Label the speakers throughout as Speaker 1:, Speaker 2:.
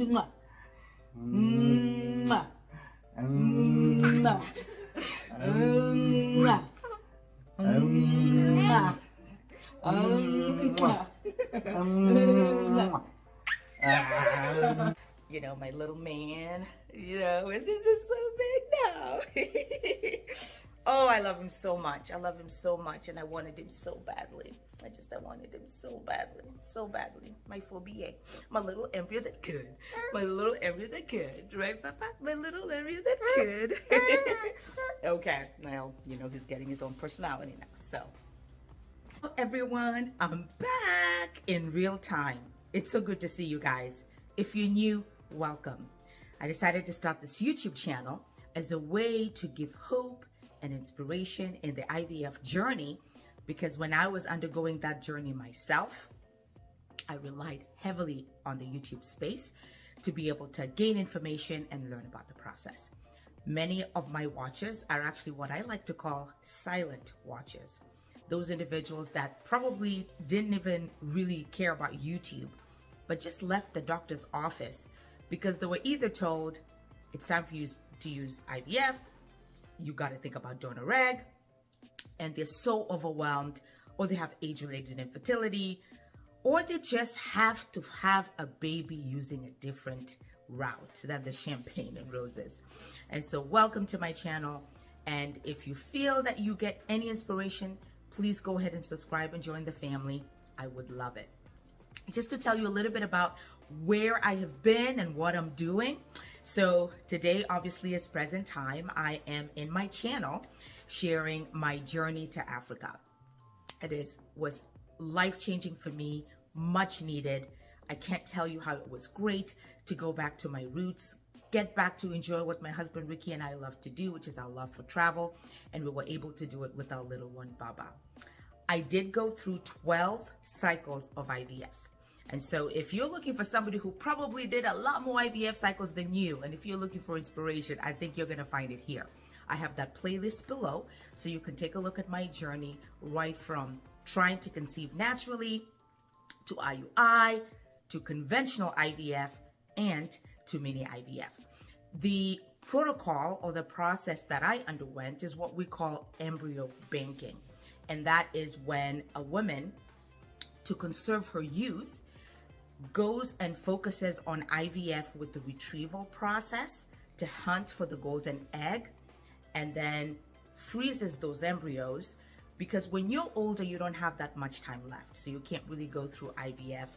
Speaker 1: You know, my little man, you know, is so big now. Oh, I love him so much. I love him so much, and I wanted him so badly. I wanted him so badly, so badly. My phobia, my little embryo that could, my little embryo that could, right, Papa? My little embryo that could. Okay, now, you know, he's getting his own personality now, so. Hello, everyone, I'm back in real time. It's so good to see you guys. If you're new, welcome. I decided to start this YouTube channel as a way to give hope and inspiration in the IVF journey, because when I was undergoing that journey myself, I relied heavily on the YouTube space to be able to gain information and learn about the process. Many of my watchers are actually what I like to call silent watchers. Those individuals that probably didn't even really care about YouTube, but just left the doctor's office because they were either told it's time for you to use IVF, you got to think about donor egg, and they're so overwhelmed, or they have age-related infertility, or they just have to have a baby using a different route than the champagne and roses. And so welcome to my channel. And if you feel that you get any inspiration, please go ahead and subscribe and join the family. I would love it. Just to tell you a little bit about where I have been and what I'm doing. So today, obviously, is present time. I am in my channel sharing my journey to Africa. Was life-changing for me, much needed. I can't tell you how it was great to go back to my roots, get back to enjoy what my husband Ricky and I love to do, which is our love for travel, and we were able to do it with our little one, Baba. I did go through 12 cycles of IVF. And so if you're looking for somebody who probably did a lot more IVF cycles than you, and if you're looking for inspiration, I think you're going to find it here. I have that playlist below, so you can take a look at my journey right from trying to conceive naturally, to IUI, to conventional IVF, and to mini IVF. The protocol or the process that I underwent is what we call embryo banking. And that is when a woman, to conserve her youth, goes and focuses on IVF with the retrieval process to hunt for the golden egg, and then freezes those embryos, because when you're older, you don't have that much time left. So you can't really go through IVF,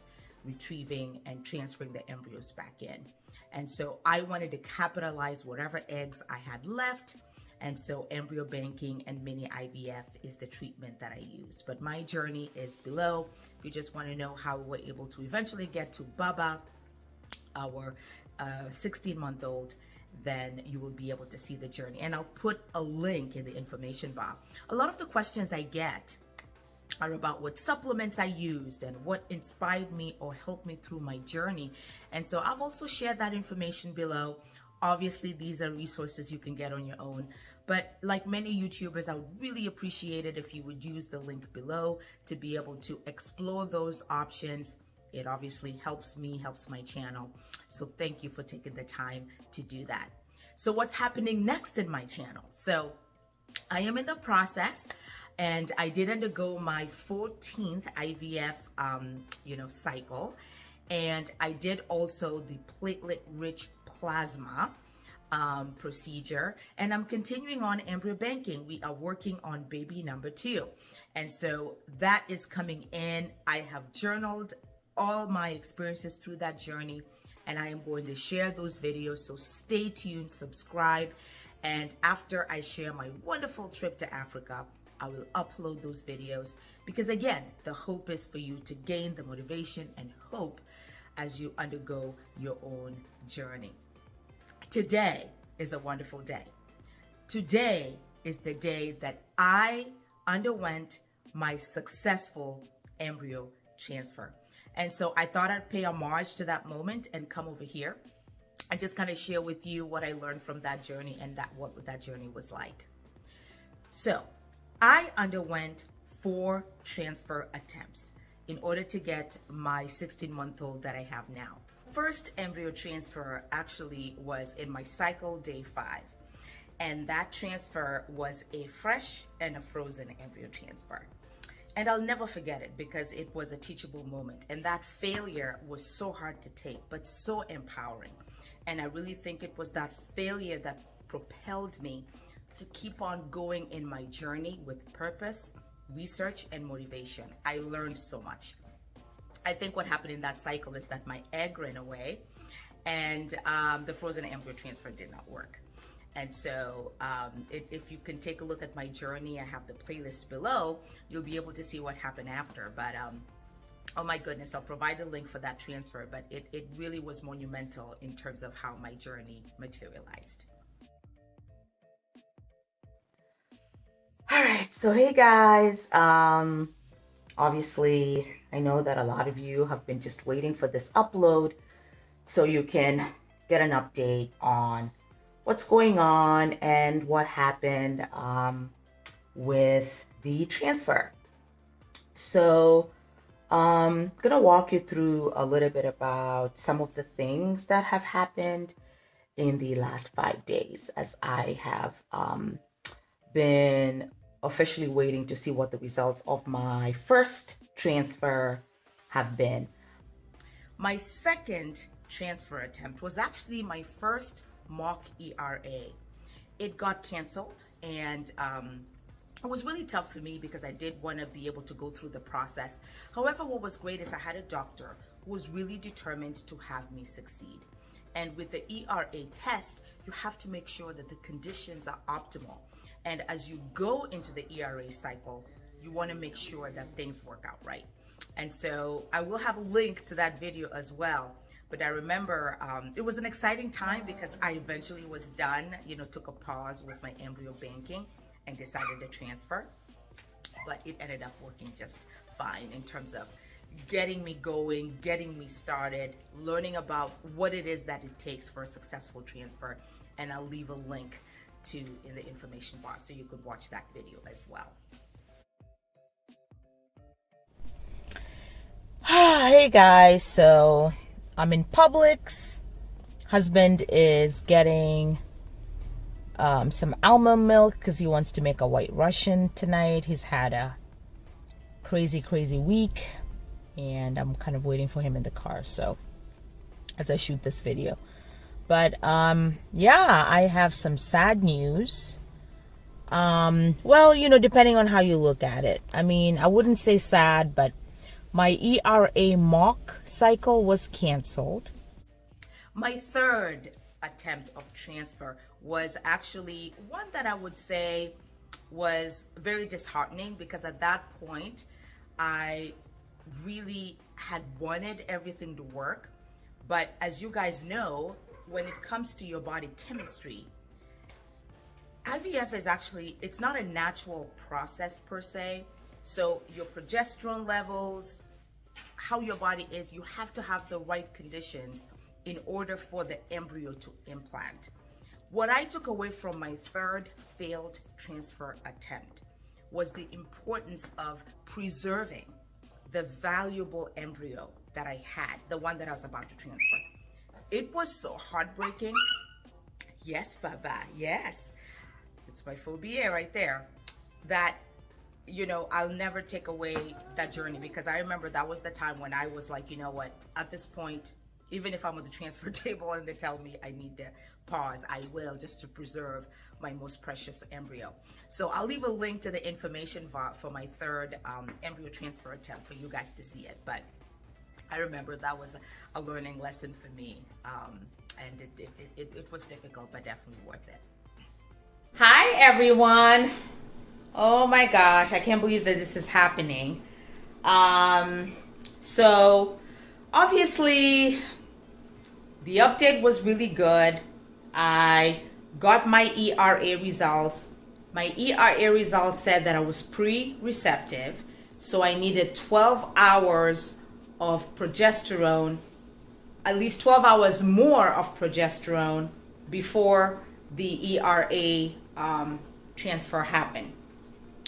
Speaker 1: retrieving and transferring the embryos back in. And so I wanted to capitalize whatever eggs I had left. And so embryo banking and mini IVF is the treatment that I used. But my journey is below. If you just want to know how we were able to eventually get to Baba, our 16-month-old, then you will be able to see the journey. And I'll put a link in the information bar. A lot of the questions I get are about what supplements I used and what inspired me or helped me through my journey. And so I've also shared that information below. Obviously, these are resources you can get on your own. But like many YouTubers, I would really appreciate it if you would use the link below to be able to explore those options. It obviously helps me, helps my channel. So thank you for taking the time to do that. So what's happening next in my channel? So I am in the process, and I did undergo my 14th IVF cycle. And I did also the platelet-rich plasma procedure, and I'm continuing on embryo banking. We are working on baby number 2, and so that is coming in. I have journaled all my experiences through that journey, and I am going to share those videos, so stay tuned, subscribe, and after I share my wonderful trip to Africa, I will upload those videos, because again, the hope is for you to gain the motivation and hope as you undergo your own journey. Today is a wonderful day. Today is the day that I underwent my successful embryo transfer. And so I thought I'd pay homage to that moment and come over here and just kind of share with you what I learned from that journey and what that journey was like. So I underwent 4 transfer attempts in order to get my 16-month-old that I have now. First embryo transfer actually was in my cycle day 5. And that transfer was a fresh and a frozen embryo transfer. And I'll never forget it because it was a teachable moment. And that failure was so hard to take, but so empowering. And I really think it was that failure that propelled me to keep on going in my journey with purpose, research, and motivation. I learned so much. I think what happened in that cycle is that my egg ran away and the frozen embryo transfer did not work. And so if you can take a look at my journey, I have the playlist below, you'll be able to see what happened after. But oh my goodness, I'll provide a link for that transfer, but it really was monumental in terms of how my journey materialized. All right, so hey guys, obviously I know that a lot of you have been just waiting for this upload so you can get an update on what's going on and what happened with the transfer. So I'm gonna walk you through a little bit about some of the things that have happened in the last 5 days, as I have been officially waiting to see what the results of my first transfer have been. My second transfer attempt was actually my first mock ERA. It got canceled, and it was really tough for me because I did want to be able to go through the process. However, what was great is I had a doctor who was really determined to have me succeed. And with the ERA test, you have to make sure that the conditions are optimal. And as you go into the ERA cycle, you want to make sure that things work out right. And so I will have a link to that video as well. But I remember it was an exciting time because I eventually was done, took a pause with my embryo banking and decided to transfer. But it ended up working just fine in terms of getting me going, getting me started, learning about what it is that it takes for a successful transfer. And I'll leave a link to in the information box so you could watch that video as well. Hey guys, so I'm in Publix. Husband is getting some almond milk because he wants to make a white Russian tonight. He's had a crazy week, and I'm kind of waiting for him in the car, so as I shoot this video. But yeah, I have some sad news. Well, depending on how you look at it. I mean, I wouldn't say sad, but my ERA mock cycle was canceled. My third attempt of transfer was actually one that I would say was very disheartening because at that point, I really had wanted everything to work. But as you guys know, when it comes to your body chemistry, IVF is actually, it's not a natural process per se. So your progesterone levels, how your body is, you have to have the right conditions in order for the embryo to implant. What I took away from my third failed transfer attempt was the importance of preserving the valuable embryo that I had, the one that I was about to transfer. It was so heartbreaking. Yes, Baba, yes. It's my phobia right there. That, I'll never take away that journey because I remember that was the time when I was like, you know what, at this point, even if I'm on the transfer table and they tell me I need to pause, I will, just to preserve my most precious embryo. So I'll leave a link to the information for my third embryo transfer attempt for you guys to see it. But I remember that was a learning lesson for me. And it was difficult, but definitely worth it. Hi, everyone. Oh my gosh, I can't believe that this is happening. So obviously the update was really good. I got my ERA results. My ERA results said that I was pre-receptive, so I needed 12 hours of progesterone, at least 12 hours more of progesterone before the ERA transfer happened.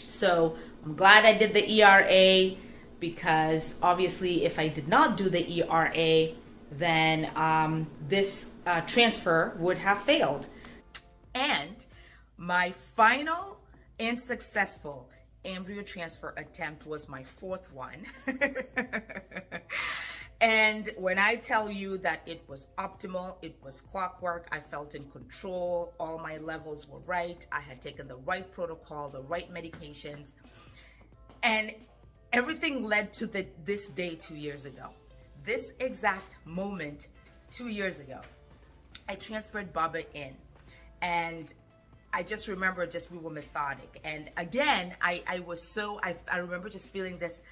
Speaker 1: So I'm glad I did the ERA because obviously if I did not do the ERA, then this transfer would have failed. And my final and successful embryo transfer attempt was my fourth one. And when I tell you that it was optimal, it was clockwork, I felt in control, all my levels were right, I had taken the right protocol, the right medications, and everything led to this day 2 years ago. This exact moment 2 years ago, I transferred Baba in, and I just remember we were methodic. And again, I remember just feeling this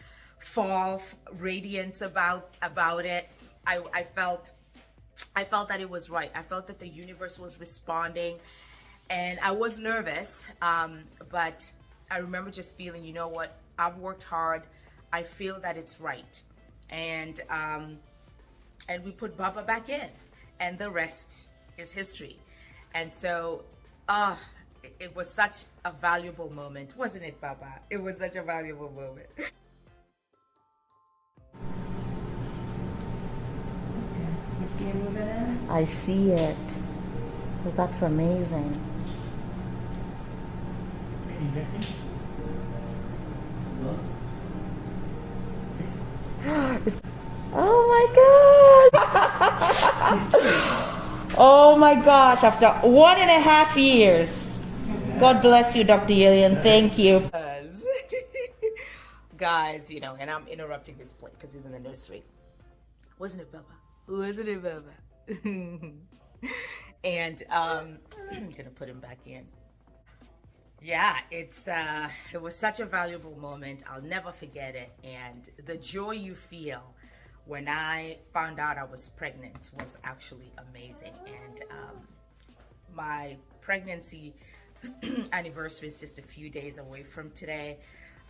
Speaker 1: fall radiance about it. I felt that it was right. I felt that the universe was responding, and I was nervous, but I remember just feeling, you know what, I've worked hard, I feel that it's right. And we put Baba back in, and the rest is history. And so it was such a valuable moment, wasn't it, Baba? It was such a valuable moment. You see it moving in?
Speaker 2: I see it. Well, that's amazing. Oh my God! Oh my gosh, after 1.5 years. God bless you, Dr. Alien. Thank you.
Speaker 1: Guys, you know, and I'm interrupting this play because he's in the nursery. Wasn't it, Baba? Wasn't it, Baba? And I'm gonna put him back in. Yeah, it was such a valuable moment. I'll never forget it. And the joy you feel when I found out I was pregnant was actually amazing. And my pregnancy anniversary is just a few days away from today.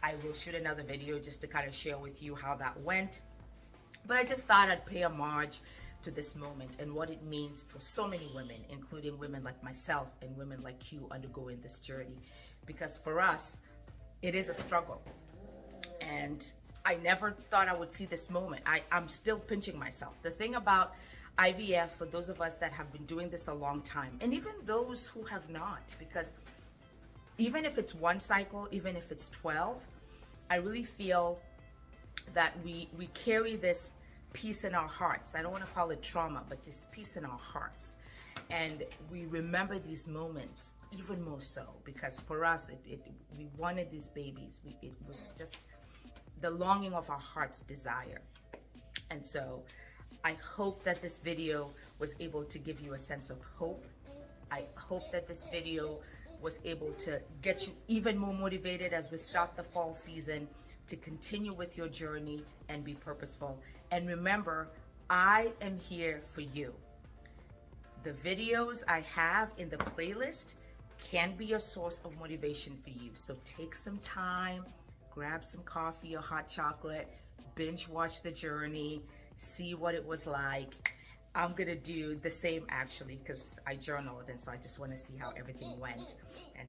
Speaker 1: I will shoot another video just to kind of share with you how that went. But I just thought I'd pay homage to this moment and what it means for so many women, including women like myself and women like you undergoing this journey. Because for us, it is a struggle. And I never thought I would see this moment. I'm still pinching myself. The thing about IVF, for those of us that have been doing this a long time, and even those who have not, because even if it's one cycle, even if it's 12, I really feel that we carry this peace in our hearts. I don't want to call it trauma, but this peace in our hearts. And we remember these moments even more so, because for us, we wanted these babies. It was just the longing of our heart's desire. And so I hope that this video was able to give you a sense of hope. I hope that this video was able to get you even more motivated as we start the fall season, to continue with your journey and be purposeful. And remember, I am here for you. The videos I have in the playlist can be a source of motivation for you. So take some time, grab some coffee or hot chocolate, binge watch the journey, see what it was like. I'm gonna do the same actually, because I journaled, and so I just want to see how everything went. And